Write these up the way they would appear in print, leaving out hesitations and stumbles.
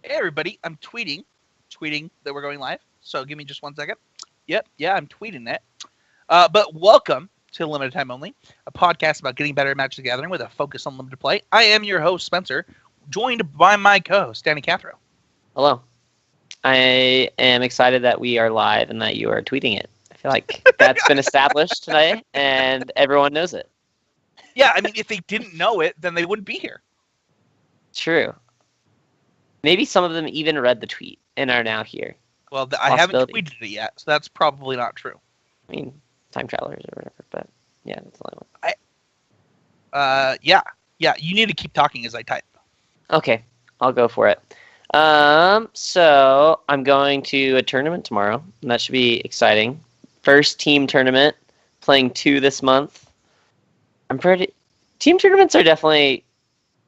Hey everybody, I'm tweeting that we're going live. So give me just 1 second. Yep, yeah, I'm tweeting that. But welcome to Limited Time Only, a podcast about getting better at Magic the Gathering with a focus on limited play. I am your host, Spencer, joined by my co-host, Danny Cathro. Hello. I am excited that we are live and that you are tweeting it. I feel like that's been established today, and everyone knows it. Yeah, I mean, if they didn't know it, then they wouldn't be here. True. Maybe some of them even read the tweet and are now here. Well, I haven't tweeted it yet, so that's probably not true. I mean, time travelers or whatever, but yeah, that's the only one. Yeah, you need to keep talking as I type. Okay, I'll go for it. So I'm going to a tournament tomorrow, and that should be exciting. First team tournament, playing 2 this month. Team tournaments are definitely,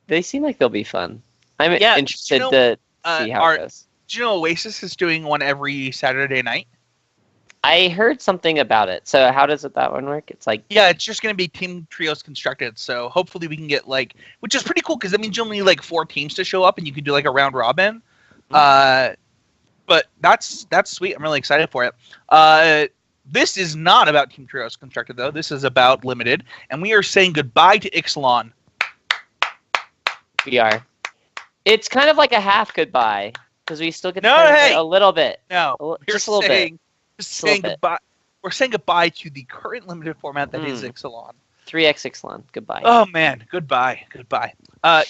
they seem like they'll be fun. I'm interested to see how it goes. Do you know Oasis is doing one every Saturday night? I heard something about it. So how does that one work? It's like... Yeah, it's just going to be team trios constructed. So hopefully we can get which is pretty cool because that means you'll need 4 teams to show up and you can do a round robin. But that's sweet. I'm really excited for it. This is not about team trios constructed though. This is about limited. And we are saying goodbye to Ixalan. We are. It's kind of like a half goodbye because we still get to play a little bit. No, just a little bit. Saying goodbye. We're saying goodbye to the current limited format that is Ixalan. 3x Ixalan. Goodbye. Oh man, goodbye.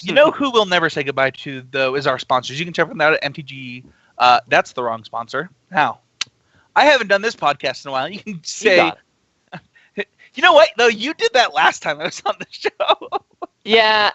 You know who we'll never say goodbye to though is our sponsors. You can check them out at MTG. That's the wrong sponsor. Now, I haven't done this podcast in a while. You can say, you know what? Though you did that last time I was on the show. Yeah.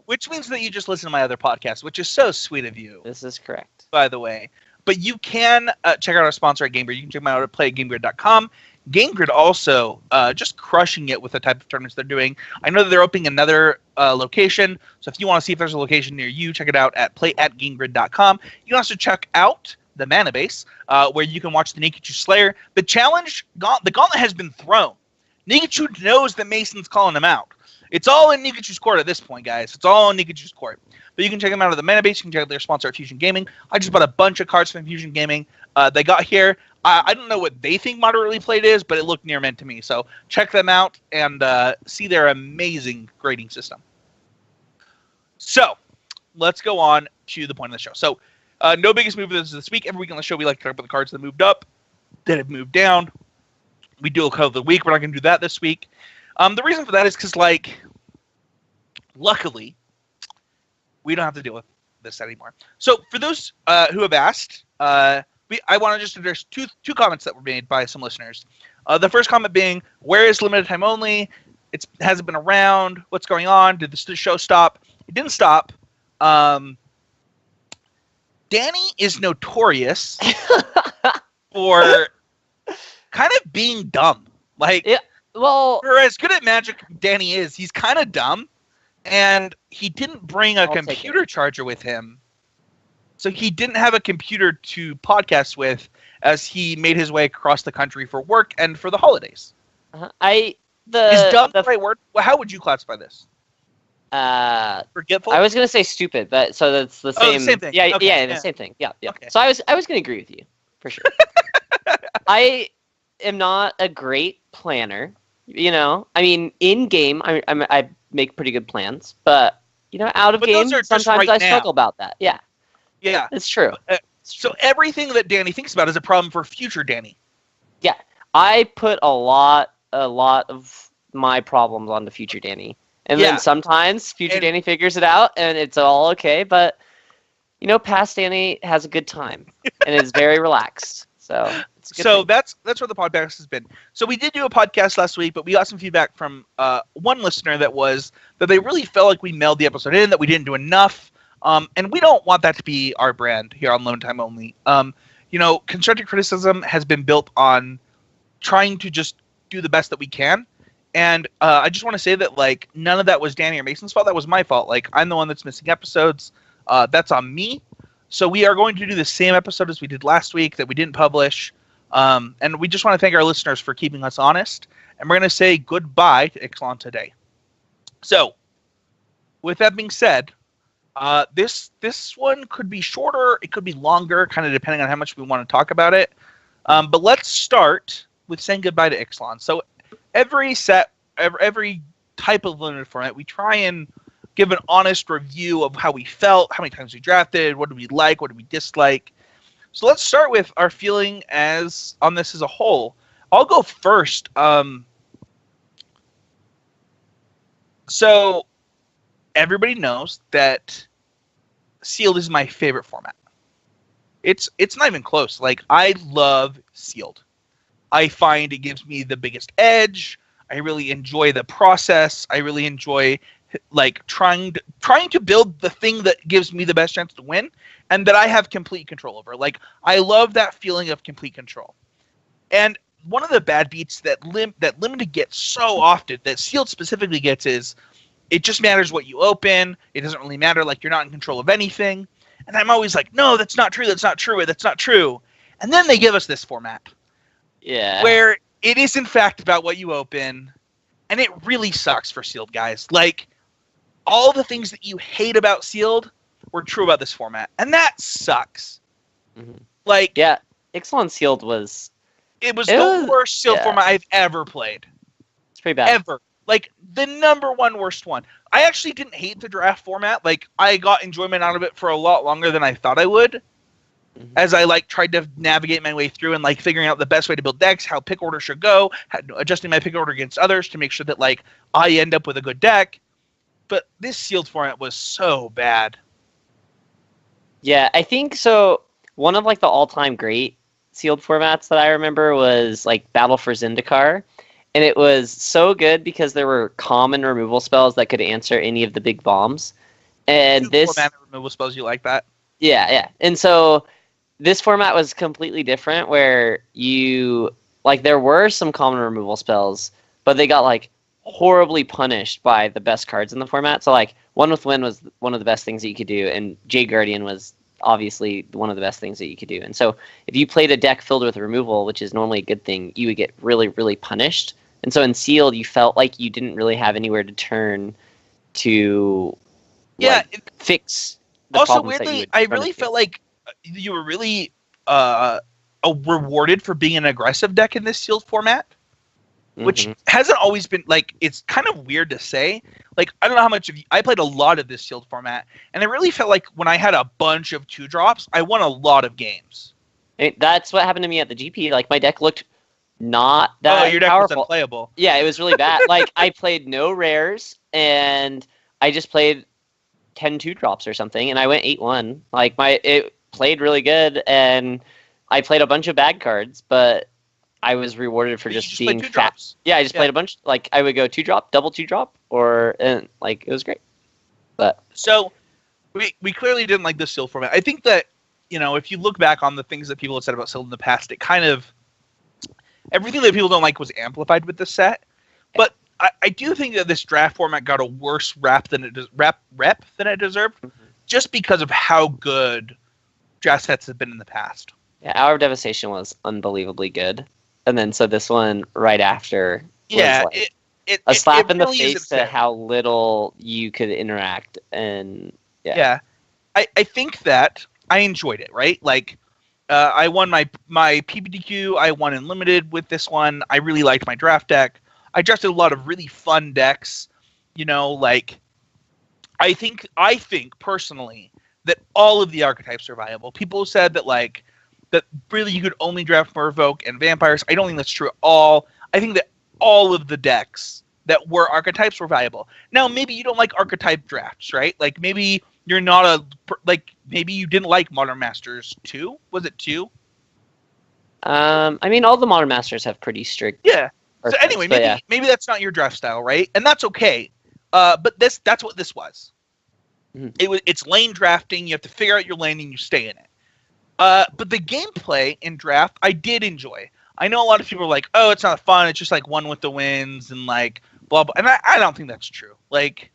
Which means that you just listen to my other podcast, which is so sweet of you. This is correct, by the way. But you can check out our sponsor at GameGrid. You can check them out at play@gamegrid.com. GameGrid also just crushing it with the type of tournaments they're doing. I know that they're opening another location, so if you want to see if there's a location near you, check it out at play@gamegrid.com. You can also check out the Mana Base, where you can watch the Nikachu Slayer. The challenge, the gauntlet has been thrown. Nikachu knows that Mason's calling him out. It's all in Nikachu's court at this point, guys. It's all in Nikachu's court. But you can check them out at the Mana Base. You can check out their sponsor at Fusion Gaming. I just bought a bunch of cards from Fusion Gaming. They got here. I don't know what they think moderately played is, but it looked near mint to me. So check them out and see their amazing grading system. So let's go on to the point of the show. So no biggest move this week. Every week on the show, we like to talk about the cards that moved up, that have moved down. We do a card of the week. We're not going to do that this week. The reason for that is because, luckily, we don't have to deal with this anymore. So, for those who have asked, I want to just address two comments that were made by some listeners. The first comment being, where is Limited Time Only? It hasn't been around. What's going on? Did the show stop? It didn't stop. Danny is notorious for kind of being dumb. For as good at Magic Danny is, he's kind of dumb, and he didn't bring a computer charger with him, so he didn't have a computer to podcast with as he made his way across the country for work and for the holidays. Is dumb the right word? Well, how would you classify this? Forgetful? I was going to say stupid, but so that's the same. The same thing. Yeah, the same thing. Yeah. Okay. So I was going to agree with you for sure. I am not a great planner. I mean, in game, I make pretty good plans, but out of game, sometimes I struggle about that. Yeah, it's true. So everything that Danny thinks about is a problem for future Danny. Yeah, I put a lot of my problems onto future Danny, and then sometimes future Danny figures it out, and it's all okay. But past Danny has a good time and is very relaxed. So that's where the podcast has been. So we did do a podcast last week, but we got some feedback from one listener that they really felt like we mailed the episode in, that we didn't do enough. And we don't want that to be our brand here on Lone Time Only. Constructive criticism has been built on trying to just do the best that we can. And I just want to say that none of that was Danny or Mason's fault. That was my fault. I'm the one that's missing episodes. That's on me. So we are going to do the same episode as we did last week that we didn't publish. And we just want to thank our listeners for keeping us honest. And we're going to say goodbye to Ixalan today. So, with that being said, This one could be shorter, it could be longer, kind of depending on how much we want to talk about it. But let's start with saying goodbye to Ixalan. So every type of limited format, we try and give an honest review of how we felt, how many times we drafted, what did we like, what did we dislike. So let's start with our feeling on this as a whole. I'll go first. So everybody knows that Sealed is my favorite format. It's not even close. Like, I love Sealed. I find it gives me the biggest edge. I really enjoy the process. I really enjoy like trying to build the thing that gives me the best chance to win and that I have complete control over. Like, I love that feeling of complete control. And one of the bad beats that Limited gets so often, that Sealed specifically gets, is it just matters what you open. It doesn't really matter. Like, you're not in control of anything. And I'm always like, no, that's not true. That's not true. That's not true. And then they give us this format. Yeah. Where it is, in fact, about what you open. And it really sucks for Sealed, guys. Like, all the things that you hate about Sealed were true about this format. And that sucks. Mm-hmm. Like, yeah, Ixalan Sealed was... It was the worst Sealed format I've ever played. It's pretty bad. Ever. Like, the number one worst one. I actually didn't hate the draft format. Like, I got enjoyment out of it for a lot longer than I thought I would. Mm-hmm. As I, like, tried to navigate my way through and, like, figuring out the best way to build decks, how pick order should go, adjusting my pick order against others to make sure that, like, I end up with a good deck. But this Sealed format was so bad. Yeah, I think so. One of, like, the all-time great Sealed formats that I remember was, like, Battle for Zendikar. And it was so good because there were common removal spells that could answer any of the big bombs. And this... 4-mana removal spells, you like that? Yeah. And so this format was completely different where you... Like, there were some common removal spells, but they got, like, horribly punished by the best cards in the format. So, like, One with Wind was one of the best things that you could do, and Jade Guardian was obviously one of the best things that you could do. And so if you played a deck filled with removal, which is normally a good thing, you would get really, really punished. And so in Sealed, you felt like you didn't really have anywhere to turn to fix the also, problems weirdly, that you would I really felt like you were really rewarded for being an aggressive deck in this Sealed format, which hasn't always been, like, it's kind of weird to say. Like, I don't know how much of you, I played a lot of this Sealed format, and I really felt like when I had a bunch of 2-drops, I won a lot of games. That's what happened to me at the GP. Like, my deck looked not that your deck powerful. was unplayable. Yeah, it was really bad. Like, I played no rares, and I just played 10 2-drops or something, and I went 8-1. Like, it played really good, and I played a bunch of bad cards, but I was rewarded for just being fat. Yeah, I just played a bunch. Like, I would go 2-drop, double 2-drop, and like, it was great. But so we clearly didn't like this Sealed format. I think that, you know, if you look back on the things that people have said about Sealed in the past, it kind of, everything that people don't like was amplified with this set. But I do think that this draft format got a worse rep than it deserved, just because of how good draft sets have been in the past. Yeah, Hour of Devastation was unbelievably good. And then so this one right after was like a slap in the face to how little you could interact. And I think that I enjoyed it, right? Like, I won my PPTQ, I won in Limited with this one. I really liked my draft deck. I drafted a lot of really fun decks. You know, like, I think personally that all of the archetypes are viable. People said that, like, that really you could only draft Merfolk and Vampires. I don't think that's true at all. I think that all of the decks that were archetypes were valuable. Now, maybe you don't like archetype drafts, right? Like, maybe you're not maybe you didn't like Modern Masters 2? Was it 2? I mean, all the Modern Masters have pretty strict... Yeah. So anyway, maybe that's not your draft style, right? And that's okay. But that's what this was. Mm-hmm. It's lane drafting. You have to figure out your lane and you stay in it. But the gameplay in draft, I did enjoy. I know a lot of people are like, oh, it's not fun. It's just like One with the Winds and like blah, blah. And I don't think that's true. Like,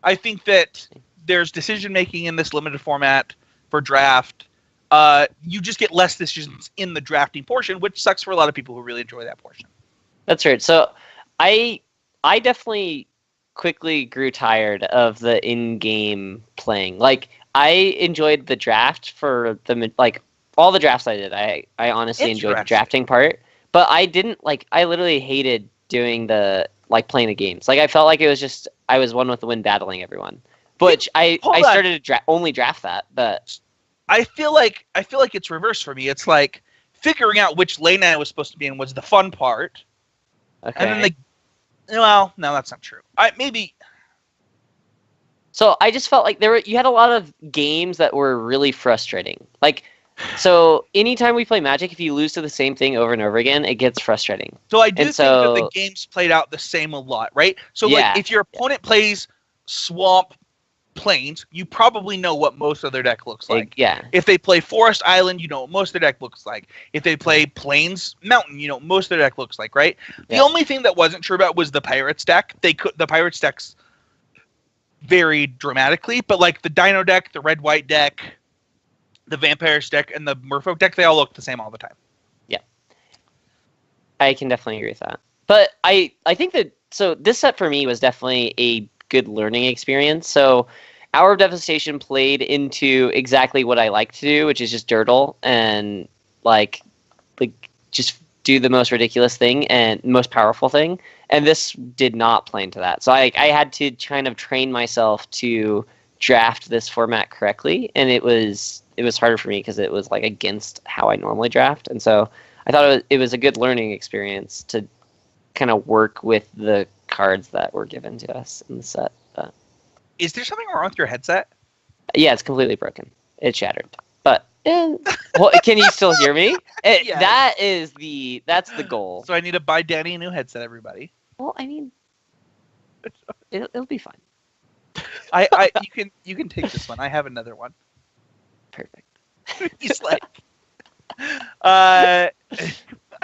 I think that there's decision making in this limited format for draft. You just get less decisions in the drafting portion, which sucks for a lot of people who really enjoy that portion. That's right. So I definitely quickly grew tired of the in-game playing. Like, I enjoyed the draft for all the drafts I did. I honestly enjoyed the drafting part, but I didn't I literally hated doing the playing the games. Like, I felt like it was just I was one with the wind battling everyone. Which I started to only draft that, but I feel like it's reversed for me. It's like figuring out which lane I was supposed to be in was the fun part. Okay. And then well, no, that's not true. Maybe. So I just felt like you had a lot of games that were really frustrating. So anytime we play Magic, if you lose to the same thing over and over again, it gets frustrating. So I do think that the games played out the same a lot, right? So if your opponent plays Swamp Plains, you probably know what most of their deck looks like. Yeah. If they play Forest Island, you know what most of their deck looks like. If they play Plains Mountain, you know what most of their deck looks like, right? The only thing that wasn't true about was the Pirates deck. The Pirates decks varied dramatically, but the Dino deck, the Red White deck, the Vampires deck, and the Merfolk deck, they all look the same all the time. Yeah. I can definitely agree with that. But I think that this set for me was definitely a good learning experience. So Hour of Devastation played into exactly what I like to do, which is just dirtle and just do the most ridiculous thing and most powerful thing. And this did not play into that. So I had to kind of train myself to draft this format correctly, and it was harder for me because it was against how I normally draft. And so I thought it was a good learning experience to kind of work with the cards that were given to us in the set. Is there something wrong with your headset? Yeah, it's completely broken. It shattered. But well, can you still hear me? Yeah. That's the goal. So I need to buy Danny a new headset, everybody. Well, I mean, it'll be fine. You can take this one. I have another one. Perfect. He's like, I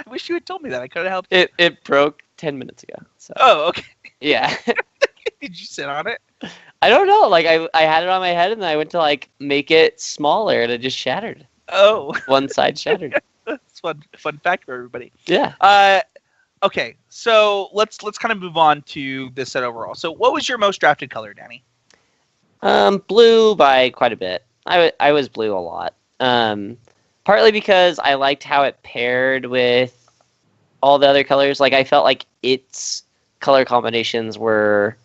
wish you had told me that. I could have helped. It broke 10 minutes ago. So. Oh, okay. Yeah. Did you sit on it? I don't know. I had it on my head, and then I went to make it smaller, and it just shattered. Oh. One side shattered. That's fun fact for everybody. Yeah. Okay, so let's kind of move on to this set overall. So what was your most drafted color, Danny? Blue by quite a bit. I was blue a lot. Partly because I liked how it paired with all the other colors. I felt like its color combinations were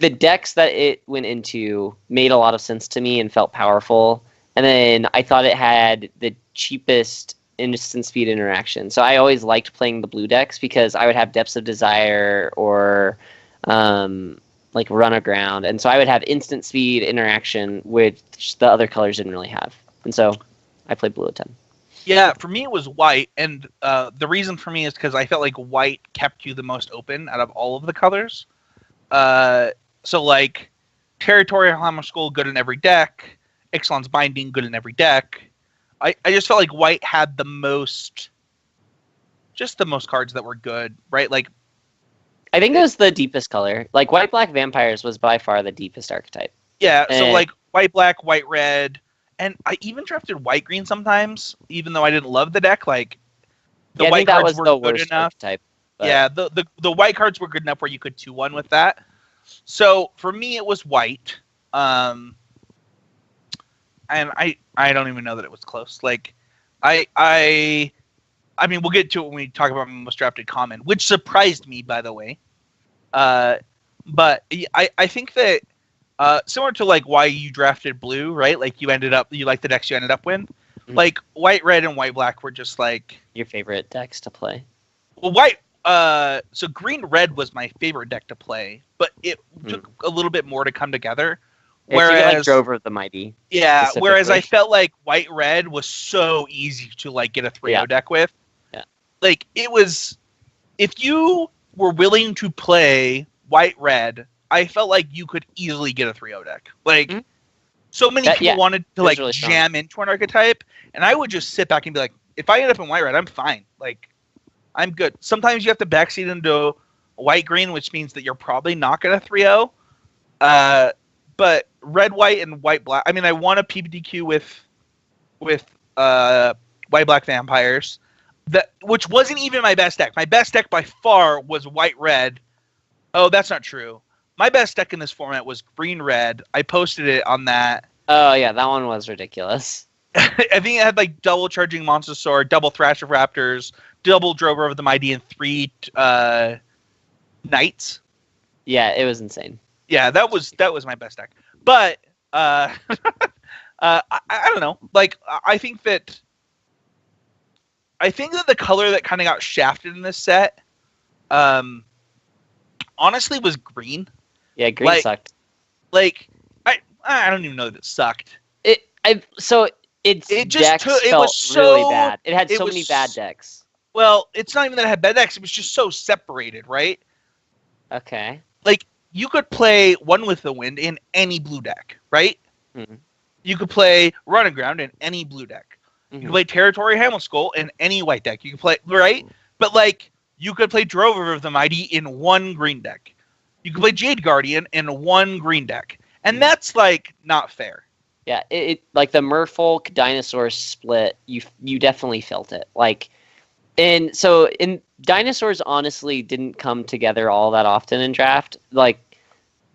the decks that it went into made a lot of sense to me and felt powerful. And then I thought it had the cheapest instant speed interaction. So I always liked playing the blue decks because I would have Depths of Desire or Run Aground. And so I would have instant speed interaction, which the other colors didn't really have. And so I played blue a ton. Yeah, for me it was white. And the reason for me is because I felt like white kept you the most open out of all of the colors. So Territorial Hammer Skull, good in every deck. Ixalan's Binding, good in every deck. I just felt like white had the most cards that were good, right? I think it was the deepest color. White Black Vampires was by far the deepest archetype. Yeah, so white black, white red, and I even drafted white green sometimes, even though I didn't love the deck. The white cards were good enough. Archetype, yeah, the white cards were good enough where you could 2-1 with that. So for me, it was white. And I don't even know that it was close. I mean, we'll get to it when we talk about most drafted common, which surprised me, by the way. But I think that similar to why you drafted blue, right? You like the decks you ended up with. Mm-hmm. White, red, and white, black were just your favorite decks to play. Well, so green, red was my favorite deck to play, but it took a little bit more to come together. Whereas Drover of the Mighty. Yeah, whereas I felt like white red was so easy to get a 3-0 deck with. Yeah. It was, if you were willing to play white red, I felt like you could easily get a 3-0 deck. So many people wanted to really jam into an archetype, and I would just sit back and be like, if I end up in white red, I'm fine. I'm good. Sometimes you have to backseat into white green, which means that you're probably not going to 3-0. But red, white, and white, black. I mean, I won a PBDQ with white, black vampires, which wasn't even my best deck. My best deck by far was white, red, Oh, that's not true. My best deck in this format was green-red. I posted it on that. Oh yeah, that one was ridiculous. I think it had like double Charging Monster Sword, double Thrash of Raptors, double Drover of the Mighty, and 3 Knights. Yeah, it was insane. Yeah, that was my best deck. But I don't know. Like I think that the color that kind of got shafted in this set, honestly, was green. Yeah, green sucked. Like I don't even know that it sucked. It just felt really bad. It had so many bad decks. Well, it's not even that it had bad decks. It was just so separated, right? Okay. Like, you could play One with the Wind in any blue deck, right? Mm-hmm. You could play Run Aground in any blue deck. Mm-hmm. You could play Territory Hamlet Skull in any white deck. You could play, right? But, like, you could play Drover of the Mighty in one green deck. You could play Jade Guardian in one green deck. And that's, like, not fair. Yeah, it like the Merfolk Dinosaur split, you definitely felt it. Like, and so in Dinosaurs honestly didn't come together all that often in draft. Like,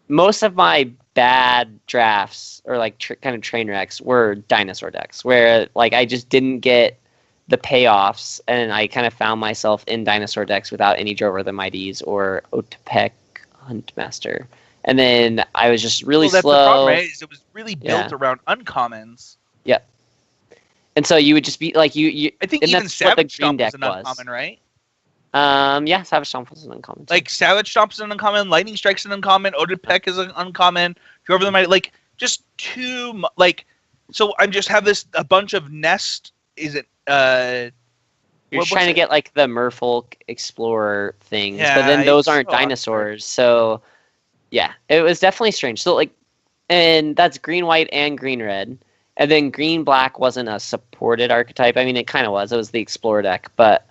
most of my bad drafts or like kind of train wrecks were Dinosaur decks, where like I just didn't get the payoffs, and I kind of found myself in Dinosaur decks without any Drover the Mighties or Otepec Huntmaster. And then I was just really slow. The problem, right? Is it was really built around uncommons. Yep. And so you would just be like you. I think even Savage Stomp was an uncommon, right? Yeah, Savage Stomp was an uncommon. Like Savage Stomp is an uncommon, Lightning Strike's an uncommon, Otepec is an uncommon. Drover the Mighty, like just too like. So I just have a bunch of nest. Is it? You're trying to get like the Merfolk Explorer things, but then those aren't dinosaurs, so. Yeah, it was definitely strange. So like, and that's green, white, and green, red. And then green, black wasn't a supported archetype. I mean, it kind of was. It was the Explorer deck, but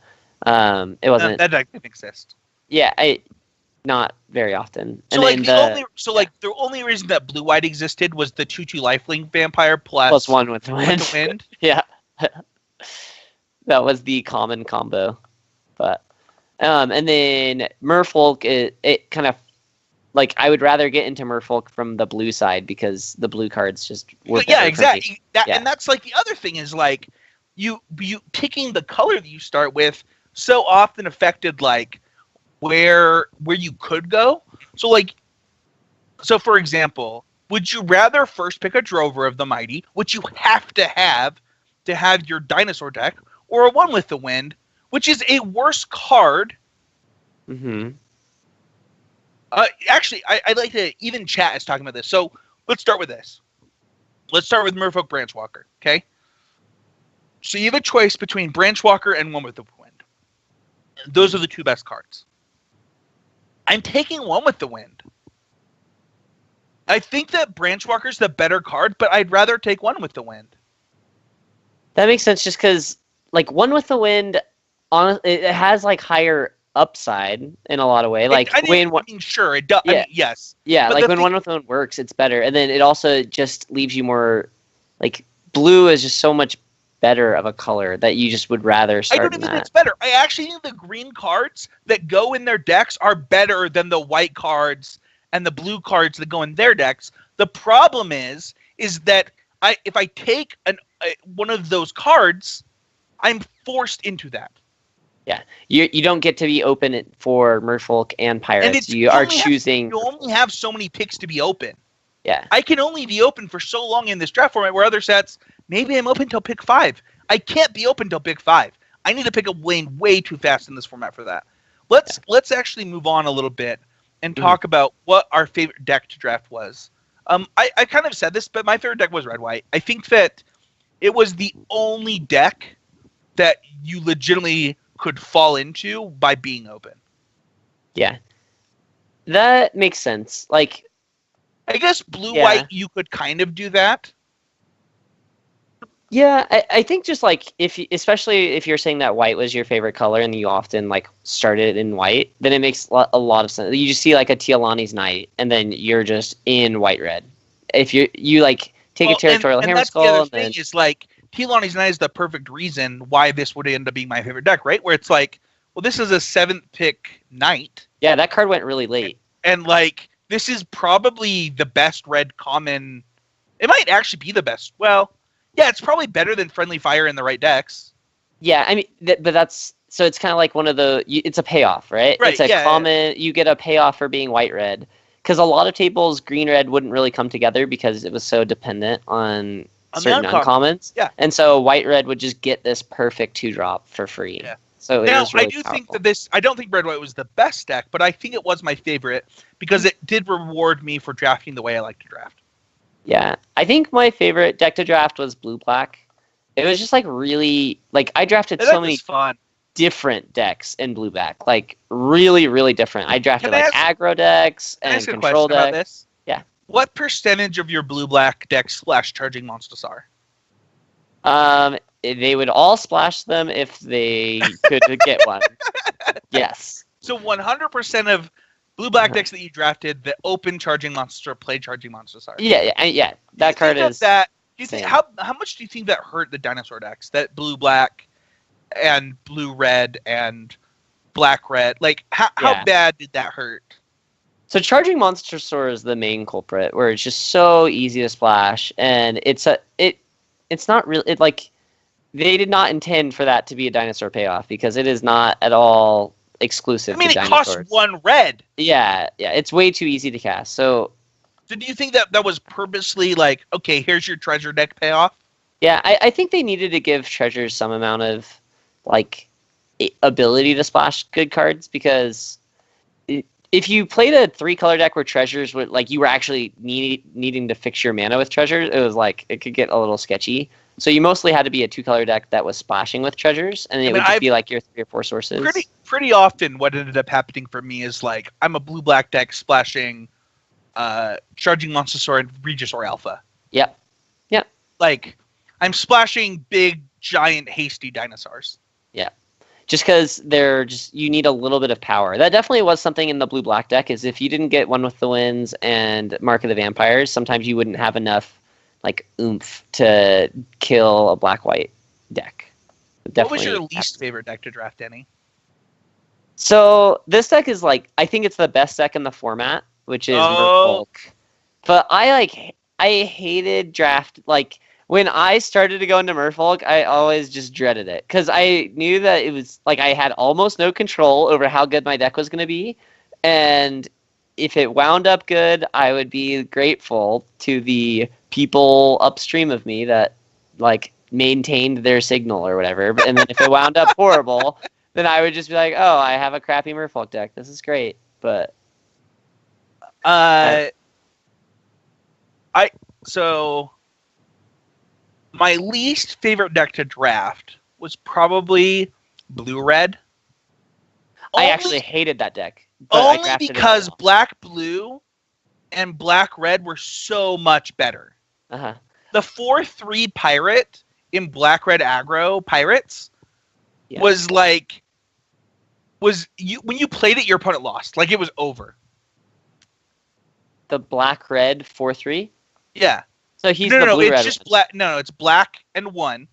it wasn't. That deck didn't exist. Yeah, not very often. So and like the only reason that blue, white existed was the 2/2 lifelink vampire plus 1 with the wind. Yeah, that was the common combo. But and then Merfolk, it kind of. Like, I would rather get into Merfolk from the blue side because the blue cards just were yeah, exactly. And that's like the other thing is like you picking the color that you start with so often affected like where you could go. So for example, would you rather first pick a Drover of the Mighty, which you have to have your dinosaur deck, or a One with the Wind, which is a worse card? Mm-hmm. Actually, I'd like to, even chat is talking about this. So let's start with this. Let's start with Merfolk Branchwalker, okay? So you have a choice between Branchwalker and One with the Wind. Those are the two best cards. I'm taking One with the Wind. I think that Branchwalker's the better card, but I'd rather take One with the Wind. That makes sense just because, like, One with the Wind, it has, like, higher upside in a lot of ways. Like sure it does. Yeah. I mean, yes. Yeah, but like when One with the Wind works, it's better. And then it also just leaves you more like blue is just so much better of a color that you just would rather start. I don't even think it's better. I actually think the green cards that go in their decks are better than the white cards and the blue cards that go in their decks. The problem is that if I take one of those cards, I'm forced into that. Yeah, you don't get to be open for Merfolk and Pirates. You are choosing. You only have so many picks to be open. Yeah. I can only be open for so long in this draft format where other sets, maybe I'm open till pick 5. I can't be open till pick 5. I need to pick a lane way too fast in this format for that. Let's actually move on a little bit and talk about what our favorite deck to draft was. I kind of said this, but my favorite deck was red-white. I think that it was the only deck that you legitimately could fall into by being open. Yeah. That makes sense. Like, I guess blue-white, you could kind of do that. Yeah, I think just like especially if you're saying that white was your favorite color and you often like started in white, then it makes a lot of sense. You just see like a Tialani's Knight, and then you're just in white-red. If you like take a Territorial Hammer Skull, and that's the other thing is like Tialani's Knight is the perfect reason why this would end up being my favorite deck, right? Where it's like, well, this is a 7th pick Knight. Yeah, that card went really late. And like, this is probably the best red common. It might actually be the best. Well, yeah, it's probably better than Friendly Fire in the right decks. Yeah, I mean, but that's so it's kind of like one of the. It's a payoff, right? Right. It's a common. You get a payoff for being white red because a lot of tables green red wouldn't really come together because it was so dependent on certain uncommons. Yeah. And so white red would just get this perfect 2-drop for free. Yeah. So now, really I do powerful. think that this. I don't think red white was the best deck, but I think it was my favorite because it did reward me for drafting the way I like to draft. Yeah, I think my favorite deck to draft was blue black. It was just like really like I drafted so many different decks in blue black, like really, really different. I drafted aggro decks and control decks. About this? Yeah. What percentage of your blue black decks splash charging monsters are? They would all splash them if they could get one. Yes. So 100% of blue black decks that you drafted that open charging monsters or play charging monsters are. Yeah. That card is. Do you think how much do you think that hurt the dinosaur decks? That blue black and blue red and black red. Like how bad did that hurt? So charging monster sword is the main culprit, where it's just so easy to splash, and it's not really like they did not intend for that to be a dinosaur payoff because it is not at all exclusive. I mean, it costs 1 red. Yeah, it's way too easy to cast. So do you think that was purposely like, okay, here's your treasure deck payoff? Yeah, I think they needed to give treasures some amount of like ability to splash good cards because if you played a 3-color deck where treasures would like you were actually needing to fix your mana with treasures, it was like it could get a little sketchy. So you mostly had to be a 2-color deck that was splashing with treasures, and it would just be like your 3 or 4 sources. Pretty often, what ended up happening for me is like I'm a blue-black deck splashing, charging monster sword, Regis or Alpha. Yep. Like I'm splashing big, giant, hasty dinosaurs. Yeah. Just because you need a little bit of power. That definitely was something in the blue-black deck. Is if you didn't get One with the Winds and Mark of the Vampires, sometimes you wouldn't have enough like oomph to kill a black-white deck. What was your least favorite deck to draft, Danny? So this deck is like I think it's the best deck in the format, which is Merfolk. But I hated draft like. When I started to go into Merfolk, I always just dreaded it because I knew that it was like I had almost no control over how good my deck was going to be, and if it wound up good, I would be grateful to the people upstream of me that like maintained their signal or whatever. And then if it wound up horrible, then I would just be like, "Oh, I have a crappy Merfolk deck. This is great." But my least favorite deck to draft was probably blue-red. I actually hated that deck. Only because black-blue and black-red were so much better. Uh-huh. The 4/3 pirate in black-red aggro pirates was like... when you played it, your opponent lost. Like, it was over. The black-red 4/3? Yeah. So he's the blue-red. It's just black. No, it's black and 1.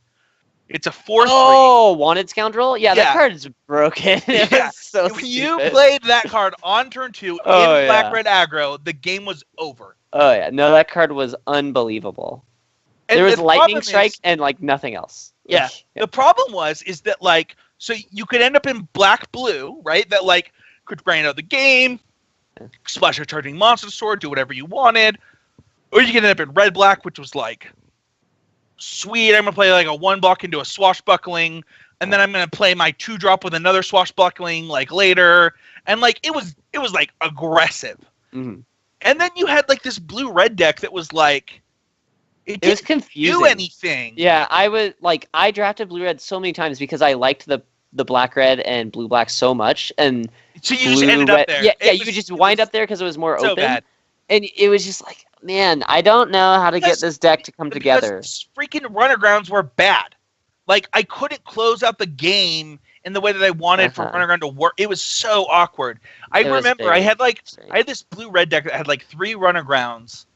It's a 4/3. Oh, Wanted Scoundrel? Yeah, that card is broken. When you played that card on turn 2 in black-red aggro, the game was over. Oh, yeah. No, that card was unbelievable. And there was Lightning Strike and, like, nothing else. Yeah. The problem is that, like, so you could end up in black-blue, right? That, like, could grind out the game, splash a charging monster sword, do whatever you wanted. Or you can end up in red-black, which was like, sweet, I'm going to play like a 1-block into a swashbuckling, and then I'm going to play my 2-drop with another swashbuckling like later. And like, it was like aggressive. Mm-hmm. And then you had like this blue-red deck that was like, it was confusing. Do anything. Yeah, I drafted blue-red so many times because I liked the black-red and blue-black so much. And so you just ended up there. Yeah, you could just wind up there because it was more so open. Bad. And it was just like, man, I don't know how to get this deck to come together. Freaking runner grounds were bad. Like, I couldn't close out the game in the way that I wanted for runner ground to work. It was so awkward. I remember I had this blue-red deck that had like 3 runner grounds.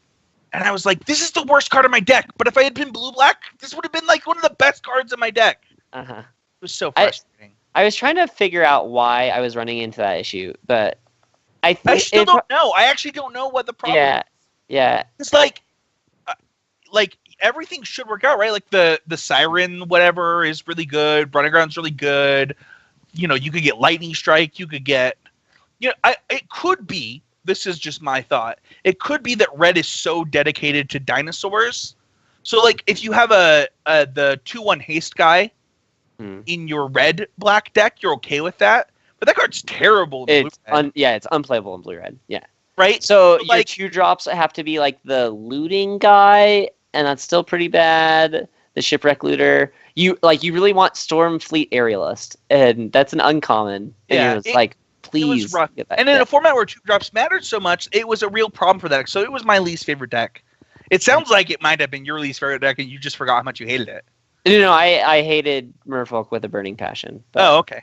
And I was like, this is the worst card in my deck. But if I had been blue-black, this would have been like one of the best cards in my deck. Uh-huh. It was so frustrating. I was trying to figure out why I was running into that issue, but I still don't know. I actually don't know what the problem is. Yeah. It's like everything should work out, right? Like the siren, whatever, is really good. Running Ground's really good. You know, you could get Lightning Strike. You could get, it could be. This is just my thought. It could be that red is so dedicated to dinosaurs. So, like, if you have the 2/1 haste guy in your red black deck, you're okay with that. But that card's terrible in blue-red. It's unplayable in blue-red. Yeah. Right? So your 2-drops have to be like the looting guy, and that's still pretty bad. The Shipwreck Looter. You really want Stormfleet Aerialist, and that's an uncommon. And please. It was rough. And in a format where 2-drops mattered so much, it was a real problem for that deck. So it was my least favorite deck. It sounds like it might have been your least favorite deck, and you just forgot how much you hated it. No, I hated Merfolk with a burning passion. But... Oh, okay.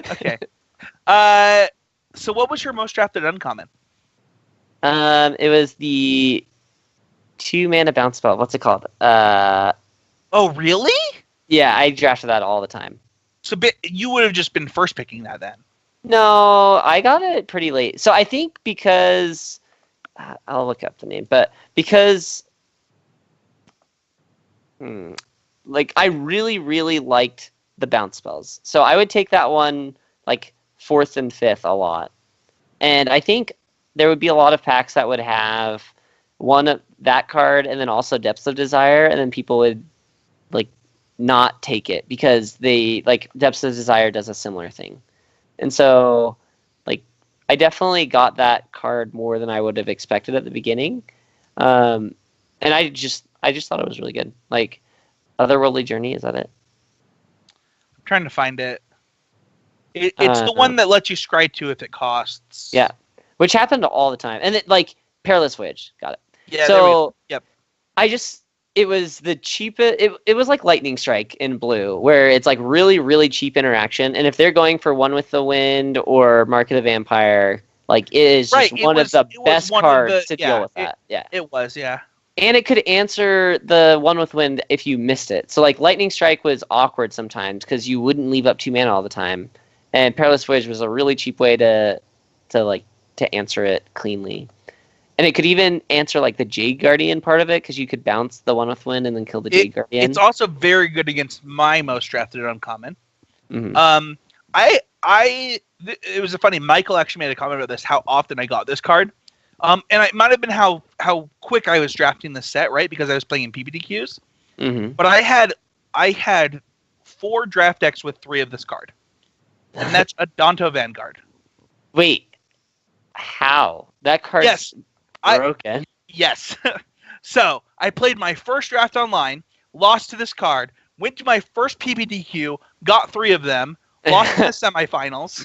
Okay. So what was your most drafted uncommon? It was the 2-mana bounce spell. What's it called? Oh, really? Yeah, I drafted that all the time. So you would have just been first picking that then. No, I got it pretty late. So I think because I'll look up the name, but because I really, really liked the bounce spells. So I would take that one like 4th and 5th a lot. And I think there would be a lot of packs that would have one that card and then also Depths of Desire, and then people would not take it because they Depths of Desire does a similar thing. And so I definitely got that card more than I would have expected at the beginning. And I just thought it was really good. Otherworldly Journey, is that it? I'm trying to find it. It's the one that lets you scry 2 if it costs. Yeah. Which happened all the time. And Perilous Voyage. Got it. Yeah, so yep. It was the cheapest. It was like Lightning Strike in blue, where it's really, really cheap interaction. And if they're going for One with the Wind or Mark of the Vampire, it is just one of the best cards to deal with that. Yeah. It was, yeah. And it could answer the One with Wind if you missed it. So Lightning Strike was awkward sometimes because you wouldn't leave up 2 mana all the time. And Perilous Voyage was a really cheap way to answer it cleanly. And it could even answer the Jade Guardian part of it because you could bounce the One with Wind and then kill the Jade Guardian. It's also very good against my most drafted uncommon. Mm-hmm. It was funny. Michael actually made a comment about this. How often I got this card, and it might have been how quick I was drafting the set, right? Because I was playing in PPTQs. Mm-hmm. But I had 4 draft decks with 3 of this card, and that's a Danto Vanguard. Wait, how that card? Yes. Broken. Yes. So I played my first draft online, lost to this card, went to my first PPTQ, got 3 of them, lost in the semifinals,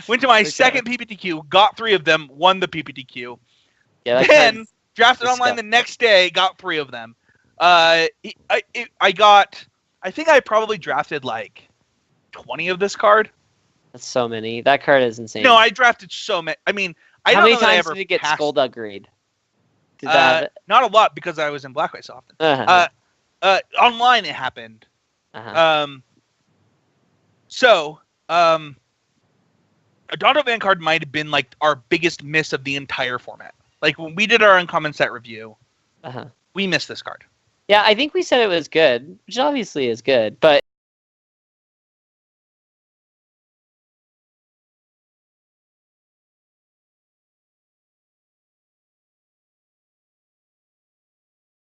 went to my second PPTQ, got 3 of them, won the PPTQ. Yeah, then drafted online the next day, got 3 of them. I think I probably drafted 20 of this card. That's so many. That card is insane. No, I drafted so many. I mean, how many times did it get Skullduggered? Not a lot because I was in Black White so often. Uh-huh. Online it happened. Uh-huh. Adonto Vanguard might have been our biggest miss of the entire format. When we did our uncommon set review, we missed this card. Yeah, I think we said it was good, which obviously is good, but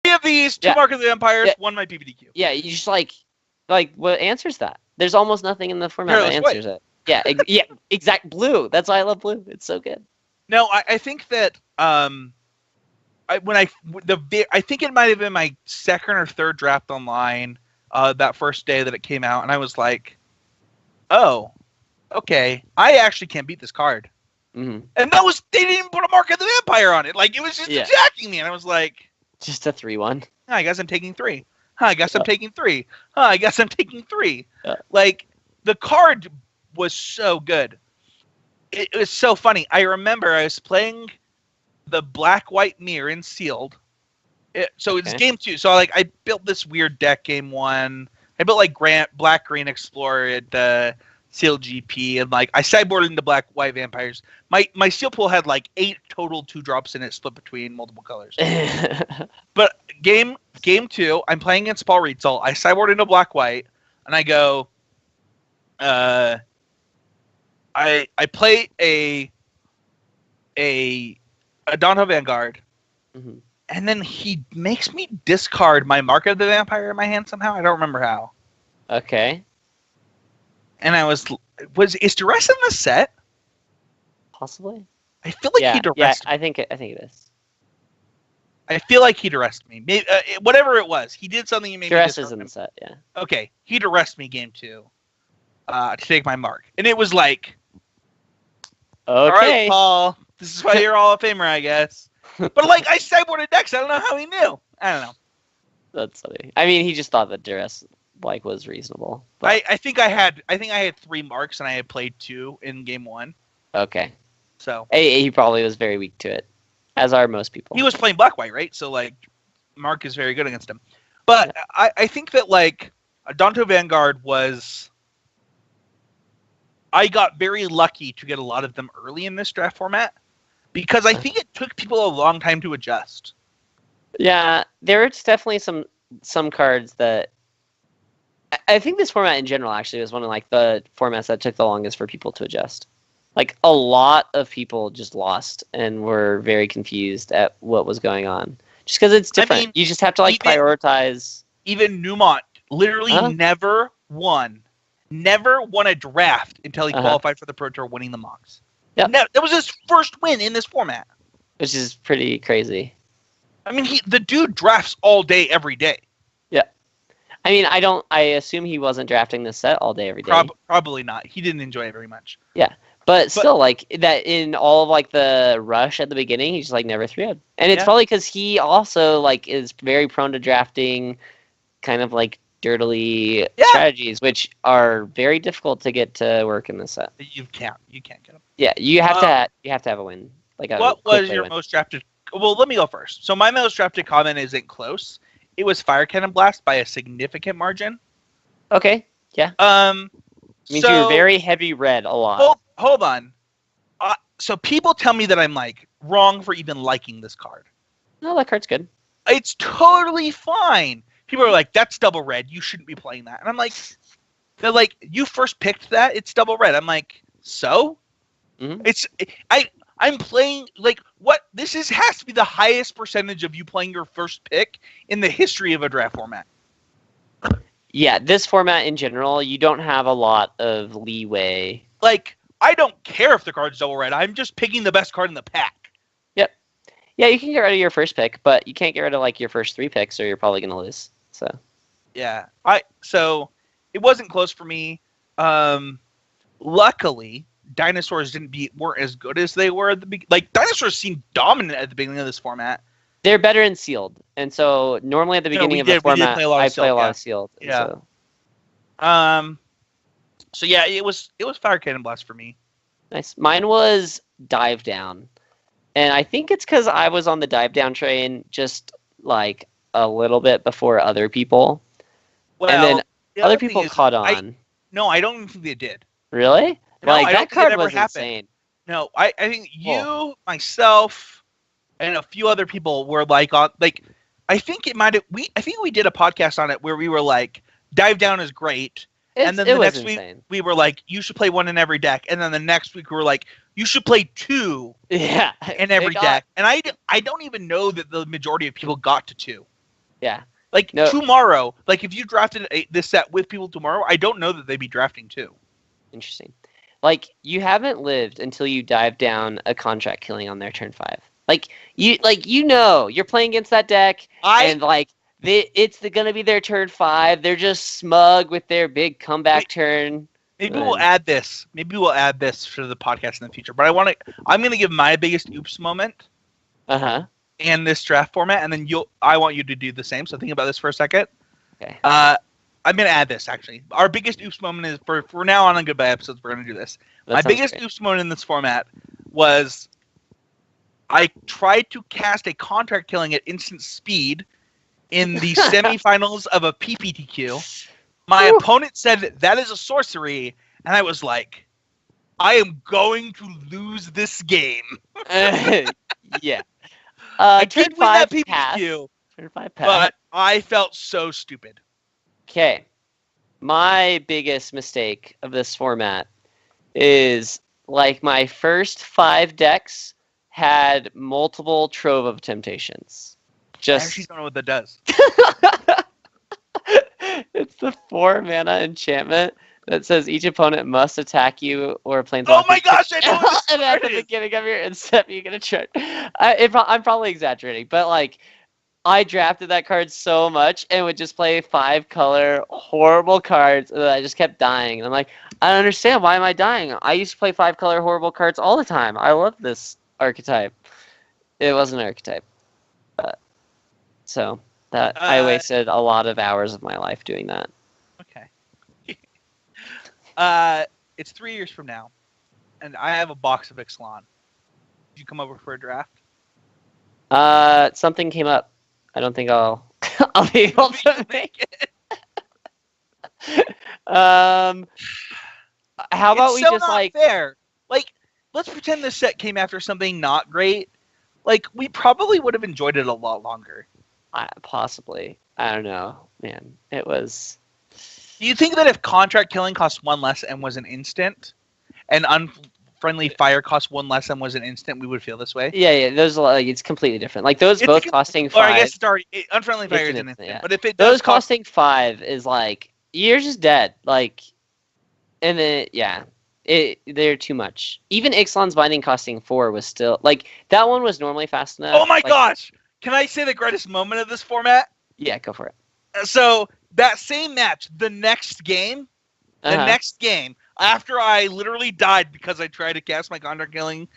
of these, 2 Mark of the Vampires, 1 my PPTQ. Yeah, you just what answers that? There's almost nothing in the format that answers it. Yeah, exact blue. That's why I love blue. It's so good. No, I think that I think it might have been my second or third draft online that first day that it came out, and I was like, oh, okay, I actually can't beat this card. Mm-hmm. And they didn't even put a Mark of the Vampire on it. It was just attacking me, and I was like, just a 3/1. I guess I'm taking 3. I guess I'm taking 3. I guess I'm taking 3. The card was so good. It was so funny. I remember I was playing the Black-White Mirror in Sealed. So it's game 2. So I built this weird deck game 1. I built Black-Green Explorer at Seal GP, and like I sideboarded into black-white vampires. My Seal pool had like 8 total 2-drops in it, split between multiple colors. But game 2, I'm playing against Paul Rietzel. I sideboard into black-white, and I go. I play a Donto Vanguard, Mhm. and then he makes me discard my Mark of the Vampire in my hand somehow. I don't remember how. Okay. And I is Duress in the set? Possibly. I feel like he duressed me. I think it is. I feel like he duressed me. Maybe, whatever it was, he did something. He made Duress me is in the set, yeah. Okay, he duressed me game 2 to take my Mark, and it was like, Okay. all right, Paul, this is why you're Hall of Famer, I guess. But like, I sideboarded decks. I don't know how he knew. I don't know. That's funny. I mean, he just thought that Duress was reasonable. But... I think I had 3 Marks, and I had played 2 in game 1. Okay. So he probably was very weak to it, as are most people. He was playing black-white, right? So like, Mark is very good against him. But yeah. I think that like a Donto Vanguard was. I got very lucky to get a lot of them early in this draft format because I think it took people a long time to adjust. Yeah, there's definitely some cards that I think this format in general actually was one of like the formats that took the longest for people to adjust. Like a lot of people just lost and were very confused at what was going on. Just because it's different. I mean, you just have to like prioritize. Even Newmont literally never won a draft until he qualified for the Pro Tour, winning the Mox. Yeah, that was his first win in this format, which is pretty crazy. I mean, the dude drafts all day, every day. Yeah, I mean, I assume he wasn't drafting this set all day, every day. Probably not. He didn't enjoy it very much. Yeah, but still, like that in all of like the rush at the beginning, he just like never 3-0'd. And it's probably because he also like is very prone to drafting, kind of like dirtily strategies, which are very difficult to get to work in this set. You can't get them. Yeah, you have to have a win. Like what was your most drafted? Well, let me go first. So my most drafted comment isn't close. It was Fire Cannon Blast by a significant margin. Okay. Yeah. Means you were very heavy red a lot. Hold on. So people tell me that I'm like wrong for even liking this card. No, that card's good. It's totally fine. People are like, that's double red. You shouldn't be playing that. And I'm like, they're like, you first picked that. It's double red. I'm like, so? Mm-hmm. I'm playing like what? Has to be the highest percentage of you playing your first pick in the history of a draft format. Yeah, this format in general, you don't have a lot of leeway. Like, I don't care if the card's double red. I'm just picking the best card in the pack. Yep. Yeah, you can get rid of your first pick, but you can't get rid of like your first 3 picks, or you're probably gonna lose. So. Yeah. So it wasn't close for me. Luckily, dinosaurs weren't as good as they were at the beginning. Like, dinosaurs seemed dominant at the beginning of this format. They're better in sealed, and so normally at the beginning of the format, I play a lot of sealed. Yeah. So yeah, it was Fire Cannon Blast for me. Nice. Mine was Dive Down, and I think it's because I was on the Dive Down train just like a little bit before other people, and then other people caught on. I don't even think they did. Really? No, like that card was insane. No, I think you, myself, and a few other people were like on like. I think we did a podcast on it where we were like, Dive Down is great. And then the next week we were like, you should play 1 in every deck. And then the next week we were like, you should play 2 in every deck. And I don't even know that the majority of people got to 2. Yeah. Like tomorrow, like if you drafted this set with people tomorrow, I don't know that they'd be drafting 2. Interesting. Like, you haven't lived until you dive down a contract killing on their turn 5. You're playing against that deck, and like it's gonna be their turn 5. They're just smug with their big comeback turn. Maybe we'll add this. Maybe we'll add this for the podcast in the future. But I'm gonna give my biggest oops moment. In this draft format, and then I want you to do the same. So think about this for a second. Okay. I'm gonna add this actually. Our biggest oops moment is for now on Goodbye episodes. We're gonna do this. My biggest oops moment in this format was I tried to cast a contract killing at instant speed in the semifinals of a PPTQ. My opponent said that is a sorcery, and I was like, I am going to lose this game. Yeah. I turn did win that 5 PPQ, pass. Turn 5 pass. but I felt so stupid. Okay. My biggest mistake of this format is like my first 5 decks had multiple Trove of Temptations. I actually don't know what that does. It's the 4 mana enchantment that says each opponent must attack you or planeswalker. Oh my gosh, I know what this And at card the is. beginning of your end step, you get a chart. I'm probably exaggerating, but like I drafted that card so much and would just play 5-color horrible cards and I just kept dying. And I'm like, I don't understand. Why am I dying? I used to play 5-color horrible cards all the time. I love this archetype. It wasn't an archetype. So that I wasted a lot of hours of my life doing that. Okay. It's 3 years from now, and I have a box of Ixalan. Did you come over for a draft? Something came up. I don't think I'll be able to make it. How about we just like fair? Like, let's pretend this set came after something not great. Like, we probably would have enjoyed it a lot longer. Possibly. I don't know, man. It was. Do you think that if contract killing cost 1 less and was an instant, and unfriendly fire cost 1 less and was an instant, we would feel this way? Yeah. Those like it's completely different. Like those both costing 5. Or I guess unfriendly fire is an instant. Yeah. But if it those costing 5 is like you're just dead. Like, and then they're too much. Even Ixalan's Binding costing 4 was still like that one was normally fast enough. Oh my gosh! Can I say the greatest moment of this format? Yeah, go for it. So that same match, the next game, after I literally died because I tried to cast my contract killing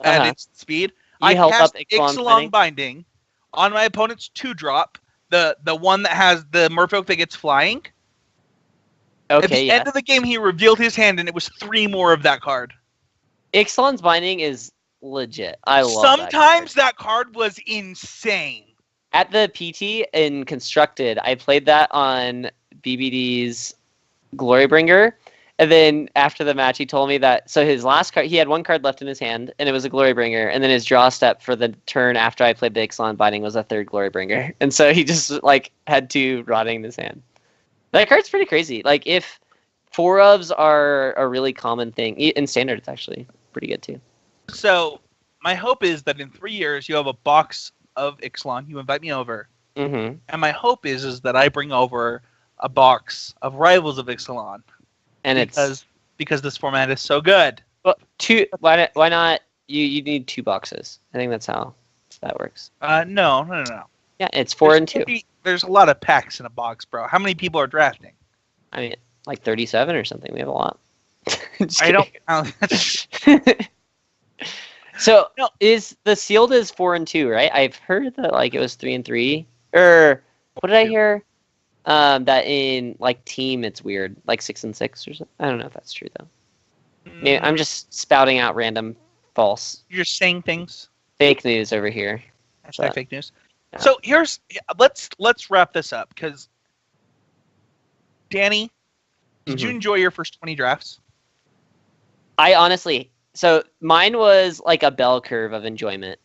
at instant speed, I cast Ixalan Binding on my opponent's 2-drop, the one that has the Merfolk that gets flying. Okay. At the end of the game, he revealed his hand, and it was 3 more of that card. Ixalan's Binding is legit. I love Sometimes that card was insane. At the PT in Constructed, I played that on BBD's Glorybringer, and then after the match, he told me that so his last card, he had 1 card left in his hand, and it was a Glorybringer, and then his draw step for the turn after I played the Ixalan Binding was a 3rd Glorybringer, and so he just like had 2 rotting in his hand. That card's pretty crazy. Like if 4-ofs are a really common thing in Standard, it's actually pretty good too. So my hope is that in 3 years you have a box of Ixalan. You invite me over, and my hope is that I bring over a box of Rivals of Ixalan, and because this format is so good. Well, 2. Why not? You need 2 boxes. I think that's how that works. No. Yeah, it's 4 and 2. There's a lot of packs in a box, bro. How many people are drafting? I mean, like 37 or something. We have a lot. So no, is the sealed is 4 and 2, right? I've heard that like it was 3 and 3. Or what did I hear? That in like team it's weird, like 6 and 6 or something. I don't know if that's true though. Maybe I'm just spouting out random false. You're saying things. Fake news over here. Hashtag fake news. Yeah. So let's wrap this up because Danny, did you enjoy your first 20 drafts? I honestly. So mine was like a bell curve of enjoyment.